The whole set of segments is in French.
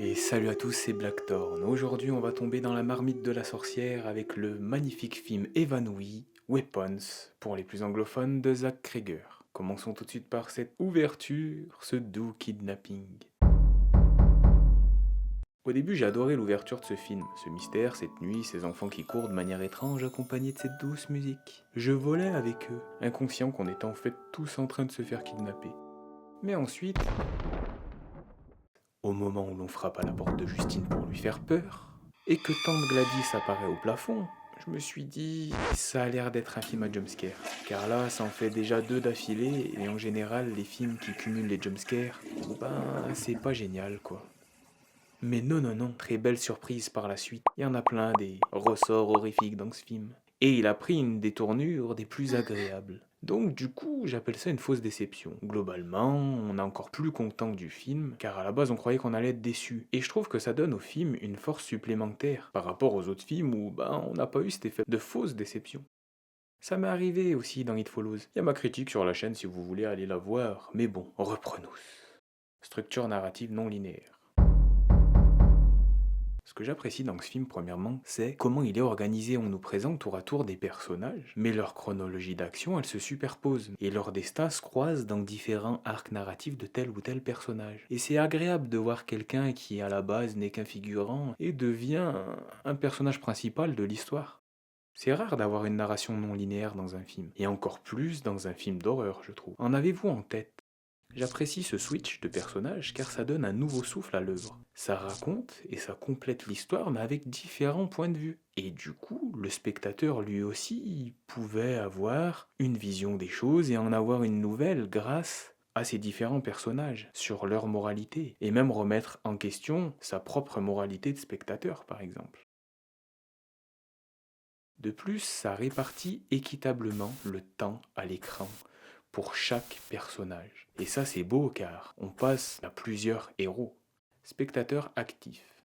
Et salut à tous, c'est Blackthorn. Aujourd'hui, on va tomber dans la marmite de la sorcière avec le magnifique film évanoui, Weapons, pour les plus anglophones de Zack Cregger. Commençons tout de suite par cette ouverture, ce doux kidnapping. Au début, j'ai adoré l'ouverture de ce film, ce mystère, cette nuit, ces enfants qui courent de manière étrange accompagnés de cette douce musique. Je volais avec eux, inconscient qu'on était en fait tous en train de se faire kidnapper. Mais ensuite, au moment où l'on frappe à la porte de Justine pour lui faire peur, et que tante Gladys apparaît au plafond, je me suis dit, ça a l'air d'être un film à jumpscare. Car là, ça en fait déjà deux d'affilée, et en général, les films qui cumulent les jumpscares, ben, c'est pas génial quoi. Mais non, non, non, très belle surprise par la suite. Il y en a plein des ressorts horrifiques dans ce film. Et il a pris une détournure des plus agréables. Donc du coup, j'appelle ça une fausse déception. Globalement, on est encore plus content du film, car à la base on croyait qu'on allait être déçu. Et je trouve que ça donne au film une force supplémentaire par rapport aux autres films où ben, on n'a pas eu cet effet de fausse déception. Ça m'est arrivé aussi dans It Follows. Il y a ma critique sur la chaîne si vous voulez aller la voir, mais bon, reprenons. Structure narrative non linéaire. Ce que j'apprécie dans ce film, premièrement, c'est comment il est organisé. On nous présente tour à tour des personnages, mais leur chronologie d'action, elle se superpose, et leurs destins se croisent dans différents arcs narratifs de tel ou tel personnage. Et c'est agréable de voir quelqu'un qui, à la base, n'est qu'un figurant, et devient un personnage principal de l'histoire. C'est rare d'avoir une narration non linéaire dans un film, et encore plus dans un film d'horreur, je trouve. En avez-vous en tête? J'apprécie ce switch de personnage car ça donne un nouveau souffle à l'œuvre. Ça raconte et ça complète l'histoire mais avec différents points de vue. Et du coup, le spectateur lui aussi pouvait avoir une vision des choses et en avoir une nouvelle grâce à ces différents personnages, sur leur moralité, et même remettre en question sa propre moralité de spectateur par exemple. De plus, ça répartit équitablement le temps à l'écran pour chaque personnage. Et ça c'est beau car on passe à plusieurs héros. Spectateurs actifs.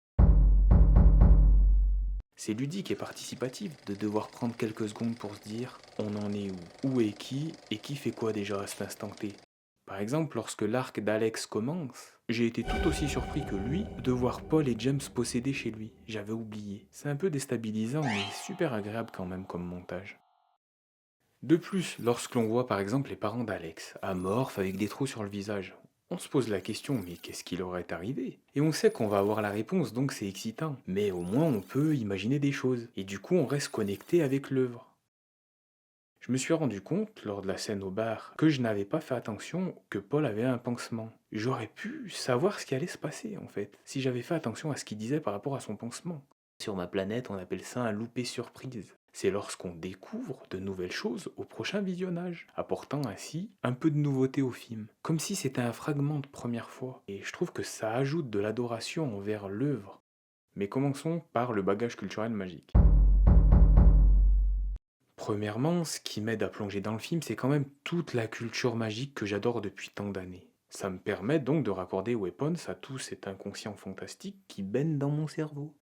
C'est ludique et participatif de devoir prendre quelques secondes pour se dire on en est où est qui et qui fait quoi déjà à cet instant T. Par exemple, lorsque l'arc d'Alex commence, j'ai été tout aussi surpris que lui de voir Paul et James posséder chez lui. J'avais oublié. C'est un peu déstabilisant mais super agréable quand même comme montage. De plus, lorsque l'on voit par exemple les parents d'Alex, amorphes avec des trous sur le visage, on se pose la question mais qu'est-ce qui leur est arrivé? Et on sait qu'on va avoir la réponse donc c'est excitant. Mais au moins on peut imaginer des choses. Et du coup on reste connecté avec l'œuvre. Je me suis rendu compte lors de la scène au bar que je n'avais pas fait attention que Paul avait un pansement. J'aurais pu savoir ce qui allait se passer en fait, si j'avais fait attention à ce qu'il disait par rapport à son pansement. Sur ma planète, on appelle ça un loupé surprise. C'est lorsqu'on découvre de nouvelles choses au prochain visionnage, apportant ainsi un peu de nouveauté au film. Comme si c'était un fragment de première fois. Et je trouve que ça ajoute de l'adoration envers l'œuvre. Mais commençons par le bagage culturel magique. Premièrement, ce qui m'aide à plonger dans le film, c'est quand même toute la culture magique que j'adore depuis tant d'années. Ça me permet donc de raccorder Weapons à tout cet inconscient fantastique qui baigne dans mon cerveau.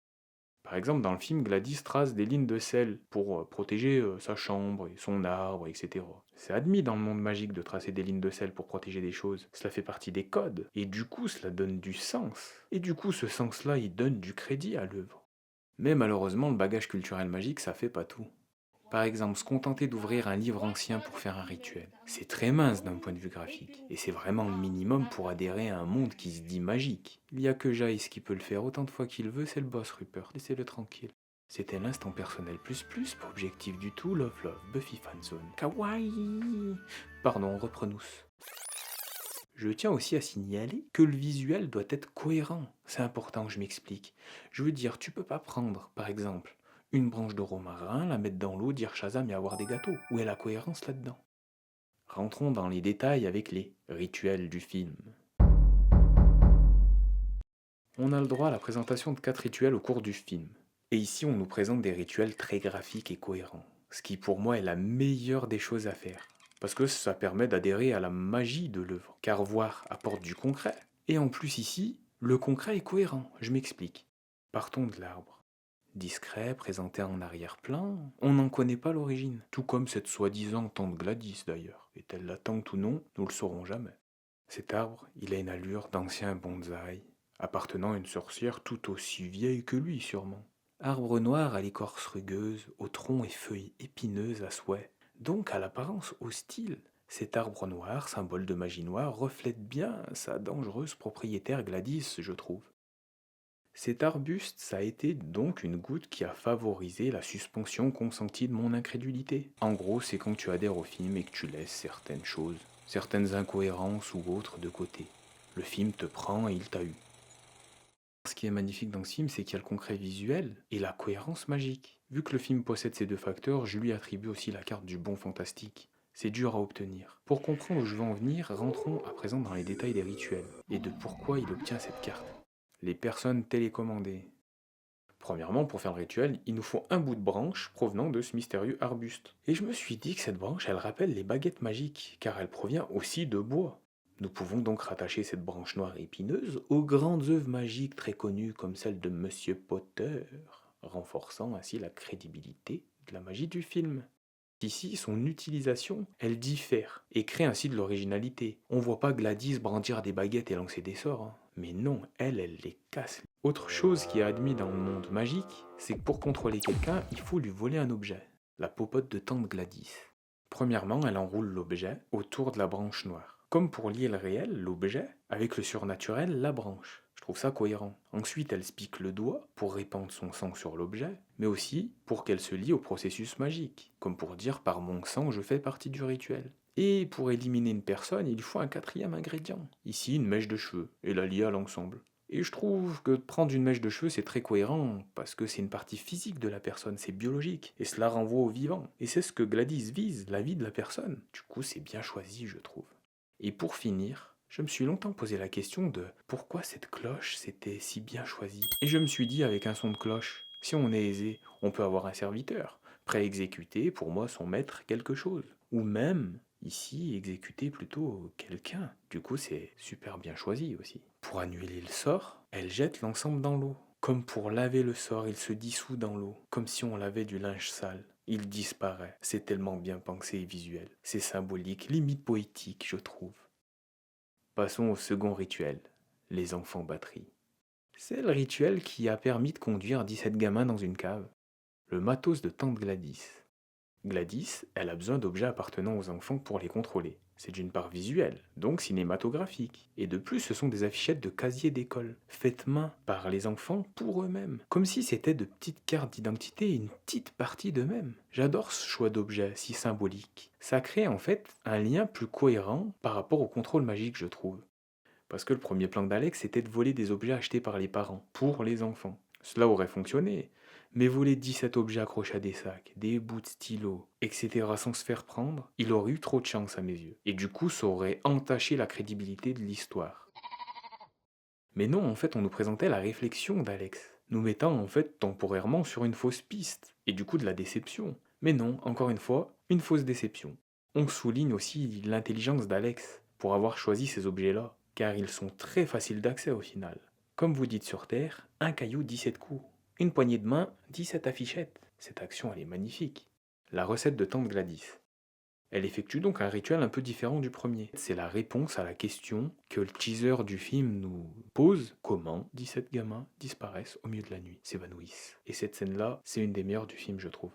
Par exemple, dans le film, Gladys trace des lignes de sel pour protéger sa chambre et son arbre, etc. C'est admis dans le monde magique de tracer des lignes de sel pour protéger des choses. Cela fait partie des codes. Et du coup, cela donne du sens. Et du coup, ce sens-là, il donne du crédit à l'œuvre. Mais malheureusement, le bagage culturel magique, ça fait pas tout. Par exemple, se contenter d'ouvrir un livre ancien pour faire un rituel. C'est très mince d'un point de vue graphique, et c'est vraiment le minimum pour adhérer à un monde qui se dit magique. Il y a que Jace qui peut le faire autant de fois qu'il veut, c'est le boss Rupert, laissez-le tranquille. C'était l'instant personnel plus plus, pas objectif du tout, love love, Buffy fanzone, kawaii. Pardon, reprenons. Je tiens aussi à signaler que le visuel doit être cohérent. C'est important que je m'explique. Je veux dire, tu peux pas prendre, par exemple, une branche de romarin, la mettre dans l'eau, dire Shazam et avoir des gâteaux. Où est la cohérence là-dedans? Rentrons dans les détails avec les rituels du film. On a le droit à la présentation de 4 rituels au cours du film. Et ici, on nous présente des rituels très graphiques et cohérents. Ce qui pour moi est la meilleure des choses à faire. Parce que ça permet d'adhérer à la magie de l'œuvre. Car voir apporte du concret. Et en plus ici, le concret est cohérent. Je m'explique. Partons de l'arbre. Discret, présenté en arrière-plan, on n'en connaît pas l'origine. Tout comme cette soi-disant tante Gladys d'ailleurs. Est-elle la tante ou non, nous le saurons jamais. Cet arbre, il a une allure d'ancien bonsaï, appartenant à une sorcière tout aussi vieille que lui sûrement. Arbre noir à l'écorce rugueuse, au tronc et feuilles épineuses à souhait, donc à l'apparence hostile. Cet arbre noir, symbole de magie noire, reflète bien sa dangereuse propriétaire Gladys, je trouve. Cet arbuste, ça a été donc une goutte qui a favorisé la suspension consentie de mon incrédulité. En gros, c'est quand tu adhères au film et que tu laisses certaines choses, certaines incohérences ou autres de côté. Le film te prend et il t'a eu. Ce qui est magnifique dans ce film, c'est qu'il y a le concret visuel et la cohérence magique. Vu que le film possède ces deux facteurs, je lui attribue aussi la carte du bon fantastique. C'est dur à obtenir. Pour comprendre où je veux en venir, rentrons à présent dans les détails des rituels et de pourquoi il obtient cette carte. Les personnes télécommandées. Premièrement, pour faire le rituel, il nous faut un bout de branche provenant de ce mystérieux arbuste. Et je me suis dit que cette branche, elle rappelle les baguettes magiques, car elle provient aussi de bois. Nous pouvons donc rattacher cette branche noire épineuse aux grandes œuvres magiques très connues comme celle de Monsieur Potter, renforçant ainsi la crédibilité de la magie du film. Ici, son utilisation, elle diffère et crée ainsi de l'originalité. On voit pas Gladys brandir des baguettes et lancer des sorts, hein. Mais non, elle les casse. Autre chose qui est admise dans le monde magique, c'est que pour contrôler quelqu'un, il faut lui voler un objet. La popote de tante Gladys. Premièrement, elle enroule l'objet autour de la branche noire. Comme pour lier le réel, l'objet, avec le surnaturel, la branche. Je trouve ça cohérent. Ensuite, elle se pique le doigt pour répandre son sang sur l'objet, mais aussi pour qu'elle se lie au processus magique, comme pour dire par mon sang je fais partie du rituel. Et pour éliminer une personne, il faut un quatrième ingrédient. Ici, une mèche de cheveux, et la lier à l'ensemble. Et je trouve que prendre une mèche de cheveux, c'est très cohérent, parce que c'est une partie physique de la personne, c'est biologique, et cela renvoie au vivant. Et c'est ce que Gladys vise, la vie de la personne. Du coup, c'est bien choisi, je trouve. Et pour finir, je me suis longtemps posé la question de pourquoi cette cloche s'était si bien choisie. Et je me suis dit avec un son de cloche, si on est aisé, on peut avoir un serviteur, prêt à exécuter pour moi son maître quelque chose. Ou même, ici, exécuter plutôt quelqu'un. Du coup, c'est super bien choisi aussi. Pour annuler le sort, elle jette l'ensemble dans l'eau. Comme pour laver le sort, il se dissout dans l'eau, comme si on lavait du linge sale. Il disparaît. C'est tellement bien pensé et visuel. C'est symbolique, limite poétique, je trouve. Passons au second rituel, les enfants batteries. C'est le rituel qui a permis de conduire 17 gamins dans une cave. Le matos de tante Gladys. Gladys, elle a besoin d'objets appartenant aux enfants pour les contrôler. C'est d'une part visuel, donc cinématographique. Et de plus, ce sont des affichettes de casiers d'école, faites main par les enfants pour eux-mêmes. Comme si c'était de petites cartes d'identité, une petite partie d'eux-mêmes. J'adore ce choix d'objets si symbolique. Ça crée en fait un lien plus cohérent par rapport au contrôle magique, je trouve. Parce que le premier plan d'Alex était de voler des objets achetés par les parents, pour les enfants. Cela aurait fonctionné, mais voler 17 objets accrochés à des sacs, des bouts de stylo, etc. sans se faire prendre, il aurait eu trop de chance à mes yeux. Et du coup, ça aurait entaché la crédibilité de l'histoire. Mais non, en fait, on nous présentait la réflexion d'Alex, nous mettant en fait temporairement sur une fausse piste, et du coup de la déception. Mais non, encore une fois, une fausse déception. On souligne aussi l'intelligence d'Alex pour avoir choisi ces objets-là, car ils sont très faciles d'accès au final. Comme vous dites sur Terre, un caillou 17 coups, une poignée de main 17 affichettes. Cette action elle est magnifique. La recette de tante Gladys. Elle effectue donc un rituel un peu différent du premier. C'est la réponse à la question que le teaser du film nous pose. Comment 17 gamins disparaissent au milieu de la nuit, s'évanouissent. Et cette scène-là, c'est une des meilleures du film, je trouve.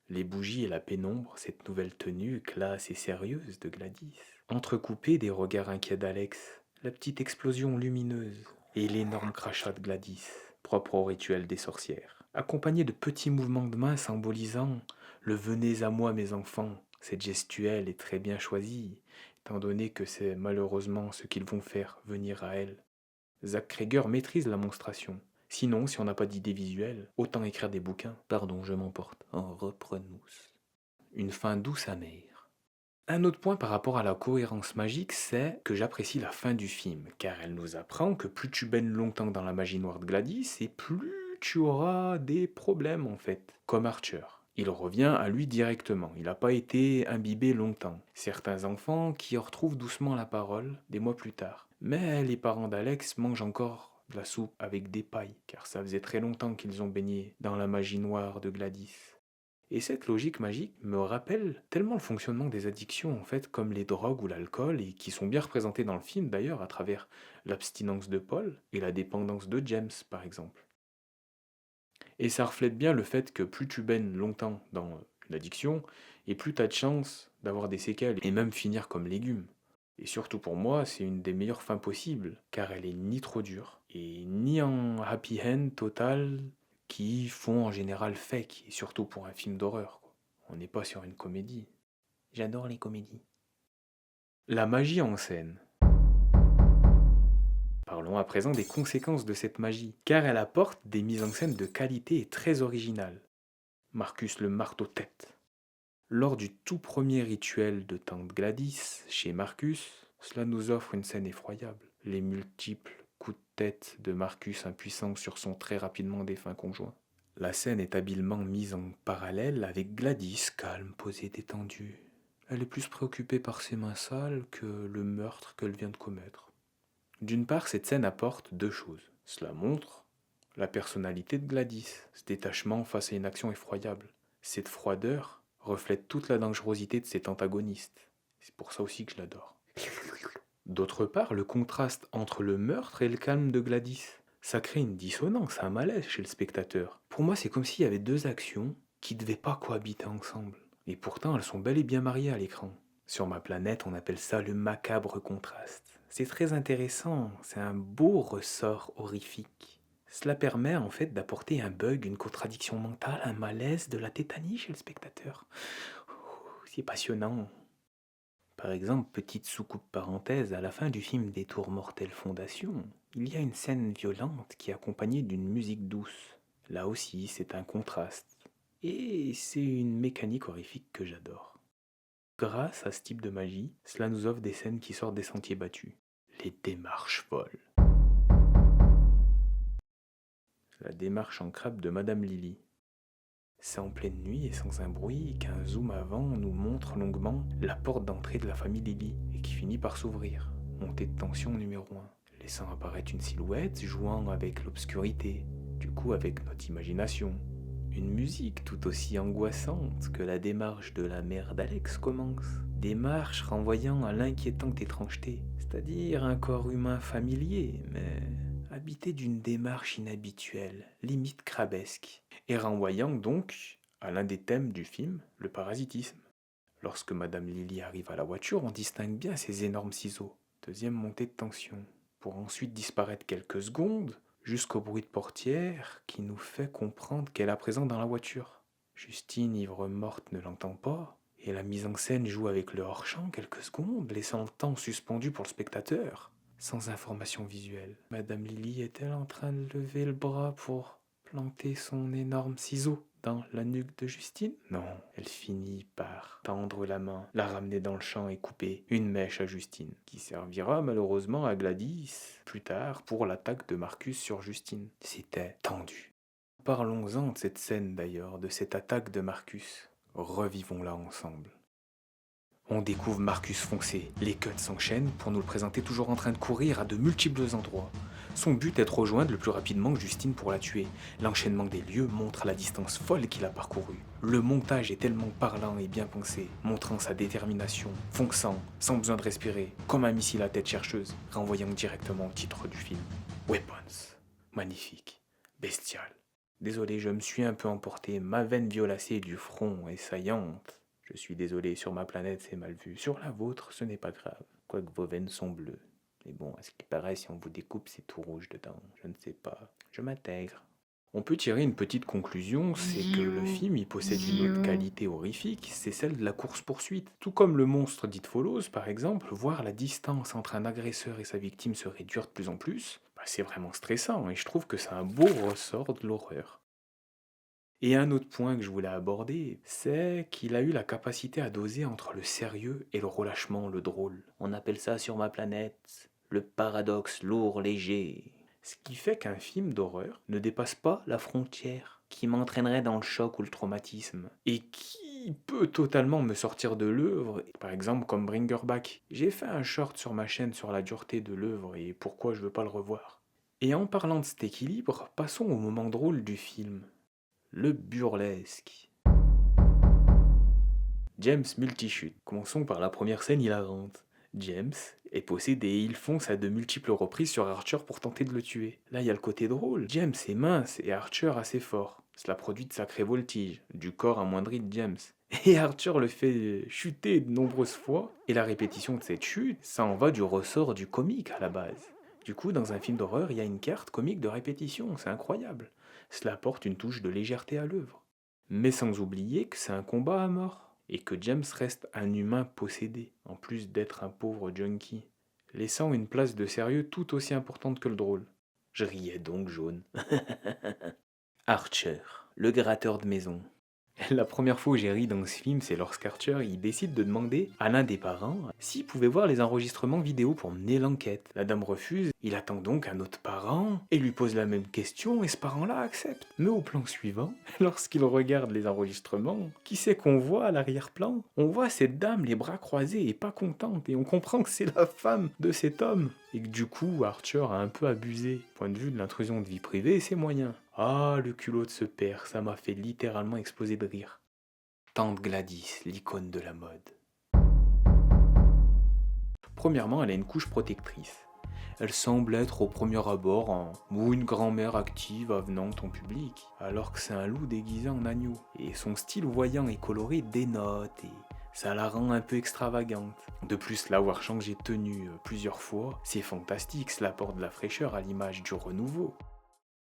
Les bougies et la pénombre, cette nouvelle tenue classe et sérieuse de Gladys. Entrecoupée des regards inquiets d'Alex, la petite explosion lumineuse et l'énorme crachat de Gladys, propre au rituel des sorcières. Accompagné de petits mouvements de main symbolisant le venez à moi mes enfants. Cette gestuelle est très bien choisie, étant donné que c'est malheureusement ce qu'ils vont faire venir à elle. Zack Krieger maîtrise la monstration. Sinon, si on n'a pas d'idée visuelle, autant écrire des bouquins. Pardon, je m'emporte. En reprenousse. Une fin douce amère. Un autre point par rapport à la cohérence magique, c'est que j'apprécie la fin du film, car elle nous apprend que plus tu baignes longtemps dans la magie noire de Gladys, et plus tu auras des problèmes en fait, comme Archer. Il revient à lui directement, il n'a pas été imbibé longtemps. Certains enfants qui retrouvent doucement la parole des mois plus tard. Mais les parents d'Alex mangent encore de la soupe avec des pailles, car ça faisait très longtemps qu'ils ont baigné dans la magie noire de Gladys. Et cette logique magique me rappelle tellement le fonctionnement des addictions, en fait, comme les drogues ou l'alcool, et qui sont bien représentées dans le film d'ailleurs, à travers l'abstinence de Paul et la dépendance de James, par exemple. Et ça reflète bien le fait que plus tu baignes longtemps dans une addiction, et plus tu as de chances d'avoir des séquelles, et même finir comme légume. Et surtout pour moi, c'est une des meilleures fins possibles, car elle est ni trop dure, et ni un happy end total qui font en général fake, et surtout pour un film d'horreur, quoi. On n'est pas sur une comédie. J'adore les comédies. La magie en scène. Parlons à présent des conséquences de cette magie, car elle apporte des mises en scène de qualité et très originales. Marcus le marteau-tête. Lors du tout premier rituel de Tante Gladys, chez Marcus, cela nous offre une scène effroyable. Les multiples coups de tête de Marcus impuissant sur son très rapidement défunt conjoint. La scène est habilement mise en parallèle avec Gladys, calme, posée, détendue. Elle est plus préoccupée par ses mains sales que le meurtre qu'elle vient de commettre. D'une part, cette scène apporte deux choses. Cela montre la personnalité de Gladys, ce détachement face à une action effroyable. Cette froideur reflète toute la dangerosité de cet antagoniste. C'est pour ça aussi que je l'adore. D'autre part, le contraste entre le meurtre et le calme de Gladys. Ça crée une dissonance, un malaise chez le spectateur. Pour moi, c'est comme s'il y avait deux actions qui ne devaient pas cohabiter ensemble. Et pourtant, elles sont bel et bien mariées à l'écran. Sur ma planète, on appelle ça le macabre contraste. C'est très intéressant, c'est un beau ressort horrifique. Cela permet en fait d'apporter un bug, une contradiction mentale, un malaise, de la tétanie chez le spectateur. C'est passionnant. Par exemple, petite soucoupe parenthèse, à la fin du film Des Tours Mortelles Fondation, il y a une scène violente qui est accompagnée d'une musique douce. Là aussi, c'est un contraste. Et c'est une mécanique horrifique que j'adore. Grâce à ce type de magie, cela nous offre des scènes qui sortent des sentiers battus. Les démarches folles. La démarche en crabe de Madame Lily. C'est en pleine nuit et sans un bruit qu'un zoom avant nous montre longuement la porte d'entrée de la famille Lily et qui finit par s'ouvrir. Montée de tension numéro 1, laissant apparaître une silhouette jouant avec l'obscurité, du coup avec notre imagination. Une musique tout aussi angoissante que la démarche de la mère d'Alex commence. Démarche renvoyant à l'inquiétante étrangeté, c'est-à-dire un corps humain familier, mais habité d'une démarche inhabituelle, limite crabesque, et renvoyant donc à l'un des thèmes du film, le parasitisme. Lorsque Madame Lily arrive à la voiture, on distingue bien ses énormes ciseaux. Deuxième montée de tension, pour ensuite disparaître quelques secondes, jusqu'au bruit de portière qui nous fait comprendre qu'elle est présente dans la voiture. Justine, ivre morte, ne l'entend pas, et la mise en scène joue avec le hors-champ quelques secondes, laissant le temps suspendu pour le spectateur, sans information visuelle. Madame Lily est-elle en train de lever le bras pour planter son énorme ciseau dans la nuque de Justine? Non, elle finit par tendre la main, la ramener dans le champ et couper une mèche à Justine, qui servira malheureusement à Gladys plus tard pour l'attaque de Marcus sur Justine. C'était tendu. Parlons-en de cette scène d'ailleurs, de cette attaque de Marcus. Revivons-la ensemble. On découvre Marcus foncer. Les cuts s'enchaînent pour nous le présenter toujours en train de courir à de multiples endroits. Son but est de rejoindre le plus rapidement que Justine pour la tuer. L'enchaînement des lieux montre la distance folle qu'il a parcourue. Le montage est tellement parlant et bien pensé, montrant sa détermination, fonçant, sans besoin de respirer, comme un missile à tête chercheuse, renvoyant directement au titre du film. Weapons. Magnifique. Bestial. Désolé, je me suis un peu emporté, ma veine violacée du front est saillante. Je suis désolé, sur ma planète c'est mal vu. Sur la vôtre, ce n'est pas grave, quoique vos veines sont bleues. Mais bon, à ce qui paraît, si on vous découpe, c'est tout rouge dedans. Je ne sais pas. Je m'intègre. On peut tirer une petite conclusion, c'est que le film il possède une autre qualité horrifique, c'est celle de la course-poursuite. Tout comme le monstre d'It Follows, par exemple, voir la distance entre un agresseur et sa victime se réduire de plus en plus, c'est vraiment stressant et je trouve que c'est un beau ressort de l'horreur. Et un autre point que je voulais aborder, c'est qu'il a eu la capacité à doser entre le sérieux et le relâchement, le drôle. On appelle ça sur ma planète le paradoxe lourd-léger. Ce qui fait qu'un film d'horreur ne dépasse pas la frontière qui m'entraînerait dans le choc ou le traumatisme. Et qui peut totalement me sortir de l'œuvre, par exemple comme Bringer Back. J'ai fait un short sur ma chaîne sur la dureté de l'œuvre et pourquoi je veux pas le revoir. Et en parlant de cet équilibre, passons au moment drôle du film. Le burlesque. James multichute. Commençons par la première scène hilarante. James est possédé et il fonce à de multiples reprises sur Archer pour tenter de le tuer. Là, il y a le côté drôle. James est mince et Archer assez fort. Cela produit de sacrés voltiges, du corps amoindri de James. Et Archer le fait chuter de nombreuses fois, et la répétition de cette chute, ça en va du ressort du comique à la base. Du coup, dans un film d'horreur, il y a une carte comique de répétition, c'est incroyable. Cela apporte une touche de légèreté à l'œuvre. Mais sans oublier que c'est un combat à mort, et que James reste un humain possédé, en plus d'être un pauvre junkie, laissant une place de sérieux tout aussi importante que le drôle. Je riais donc jaune. Archer, le gratteur de maison. La première fois où j'ai ri dans ce film, c'est lorsqu'Archer il décide de demander à l'un des parents s'il pouvait voir les enregistrements vidéo pour mener l'enquête. La dame refuse, il attend donc un autre parent et lui pose la même question et ce parent-là accepte. Mais au plan suivant, lorsqu'il regarde les enregistrements, qui c'est qu'on voit à l'arrière-plan? On voit cette dame les bras croisés et pas contente et on comprend que c'est la femme de cet homme. Et que du coup, Archer a un peu abusé. Point de vue de l'intrusion de vie privée et ses moyens. Ah, le culot de ce père, ça m'a fait littéralement exploser de rire. Tante Gladys, l'icône de la mode. Premièrement, elle a une couche protectrice. Elle semble être au premier abord ou une grand-mère active avenante en public, alors que c'est un loup déguisé en agneau. Et son style voyant et coloré dénote et ça la rend un peu extravagante. De plus, l'avoir changé de tenue plusieurs fois, c'est fantastique, cela apporte de la fraîcheur à l'image du renouveau.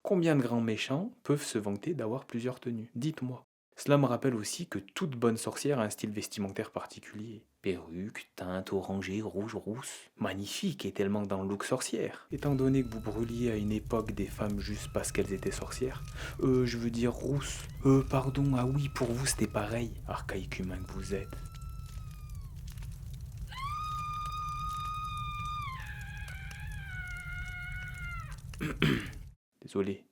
Combien de grands méchants peuvent se vanter d'avoir plusieurs tenues? Dites-moi. Cela me rappelle aussi que toute bonne sorcière a un style vestimentaire particulier. Perruque, teinte orangée, rouge, rousse. Magnifique et tellement dans le look sorcière. Étant donné que vous brûliez à une époque des femmes juste parce qu'elles étaient sorcières. Je veux dire rousses. Pardon, ah oui, pour vous c'était pareil. Archaïque humain que vous êtes. Désolé.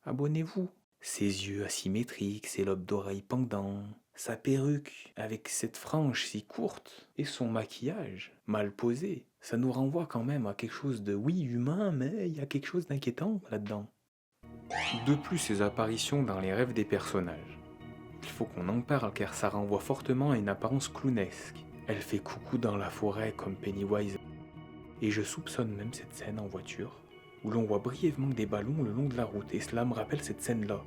Abonnez-vous. Ses yeux asymétriques, ses lobes d'oreilles pendants, sa perruque avec cette frange si courte et son maquillage mal posé, ça nous renvoie quand même à quelque chose de oui humain, mais il y a quelque chose d'inquiétant là-dedans. De plus, ses apparitions dans les rêves des personnages. Il faut qu'on en parle car ça renvoie fortement à une apparence clownesque. Elle fait coucou dans la forêt comme Pennywise. Et je soupçonne même cette scène en voiture où l'on voit brièvement des ballons le long de la route, et cela me rappelle cette scène-là.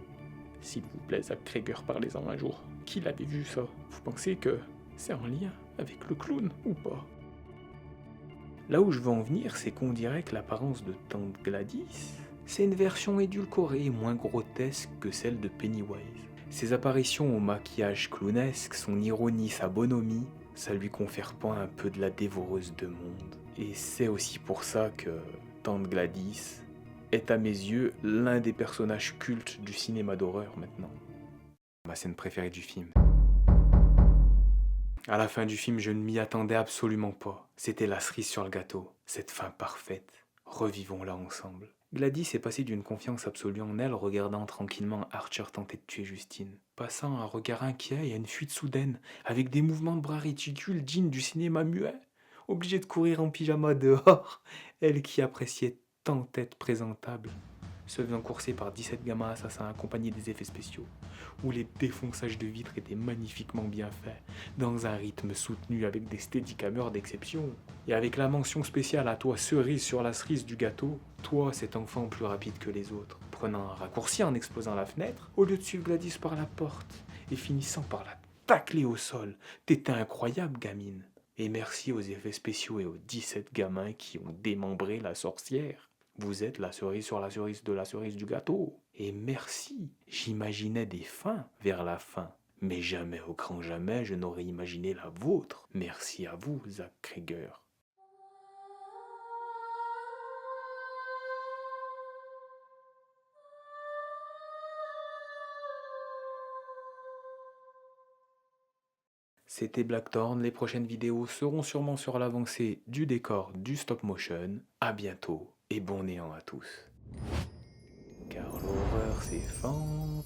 S'il vous plaît, Zach Krieger, parlez-en un jour. Qui l'avait vu ça? Vous pensez que c'est en lien avec le clown ou pas? Là où je veux en venir, c'est qu'on dirait que l'apparence de Tante Gladys, c'est une version édulcorée et moins grotesque que celle de Pennywise. Ses apparitions au maquillage clownesque, son ironie, sa bonhomie, ça lui confère pas un peu de la dévoreuse de monde. Et c'est aussi pour ça que Tante Gladys est à mes yeux l'un des personnages cultes du cinéma d'horreur maintenant. Ma scène préférée du film. À la fin du film, je ne m'y attendais absolument pas. C'était la cerise sur le gâteau, cette fin parfaite. Revivons-la ensemble. Gladys est passée d'une confiance absolue en elle, regardant tranquillement Archer tenter de tuer Justine, passant un regard inquiet et à une fuite soudaine, avec des mouvements de bras ridicules dignes du cinéma muet. Obligée de courir en pyjama dehors, elle qui appréciait tant être présentable, se faisant courser par 17 gamins assassins accompagnés des effets spéciaux, où les défonçages de vitres étaient magnifiquement bien faits, dans un rythme soutenu avec des steadicamers d'exception, et avec la mention spéciale à toi cerise sur la cerise du gâteau, toi cet enfant plus rapide que les autres, prenant un raccourci en explosant la fenêtre, au lieu de suivre Gladys par la porte, et finissant par la tacler au sol. T'étais incroyable, gamine. Et merci aux effets spéciaux et aux 17 gamins qui ont démembré la sorcière. Vous êtes la cerise sur la cerise de la cerise du gâteau. Et merci, j'imaginais des fins vers la fin. Mais jamais, au grand jamais, je n'aurais imaginé la vôtre. Merci à vous, Zach Krieger. C'était Blackthorn, les prochaines vidéos seront sûrement sur l'avancée du décor du stop motion. A bientôt et bon néant à tous. Car l'horreur c'est fantastique.